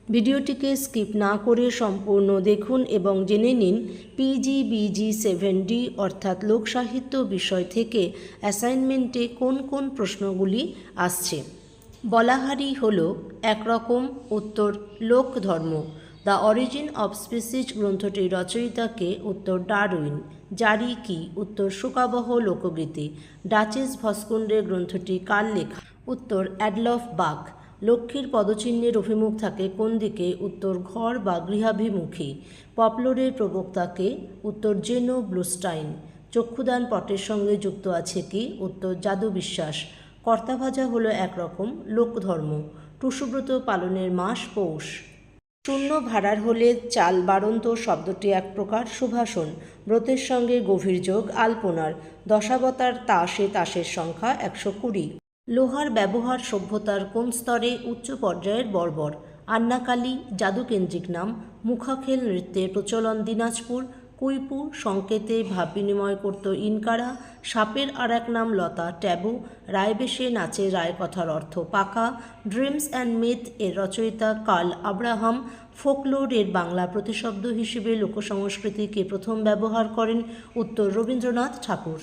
ভিডিওটিকে স্কিপ না করে সম্পূর্ণ দেখুন এবং জেনে নিন PGBG-7D অর্থাৎ লোকসাহিত্য বিষয় থেকে অ্যাসাইনমেন্টে কোন কোন প্রশ্নগুলি আসছে। বলাহারি হল একরকম, উত্তর লোকধর্ম। দ্য অরিজিন অব স্পিসিস গ্রন্থটির রচয়িতাকে, উত্তর ডারউইন। জারি কি, উত্তর শোকাবহ লোকগীতি। ডাচেস ভস্কুন্ডের গ্রন্থটি কার লেখা, উত্তর অ্যাডলফ বাক। লক্ষ্মীর পদচিহ্নের অভিমুখ থাকে কোন দিকে, উত্তর ঘর বা গৃহাভিমুখী। পপলরের প্রবক্তাকে, উত্তর জেনো ব্লুস্টাইন। চক্ষুদান পটের সঙ্গে যুক্ত আছে কি, উত্তর জাদু বিশ্বাস। কর্তাভাজা হলো একরকম, লোকধর্ম। টুসুব্রত পালনের মাস পৌষ। শূন্য ভাড়ার হলে চাল বাড়ন্ত শব্দটি এক প্রকার সুভাষণ। ব্রতের সঙ্গে গভীর যোগ আলপনার। দশাবতার তাসে তাসের সংখ্যা 120। লোহার ব্যবহার সভ্যতার কোন স্তরে, উচ্চ পর্যায়ের বর্বর। আন্নাকালী জাদুকেন্দ্রিক নাম। মুখাখেল নৃত্যের প্রচলন দিনাজপুর। কুইপু সংকেতে ভাব বিনিময় করত ইনকারা। সাপের আর এক নাম লতা, ট্যাবু। রায়বেশে নাচে রায় কথার অর্থ পাকা। ড্রিমস অ্যান্ড মিথ এর রচয়িতা কার্ল আব্রাহাম। ফোকলোর এর বাংলা প্রতিশব্দ হিসেবে লোকসংস্কৃতিকে প্রথম ব্যবহার করেন, উত্তর রবীন্দ্রনাথ ঠাকুর।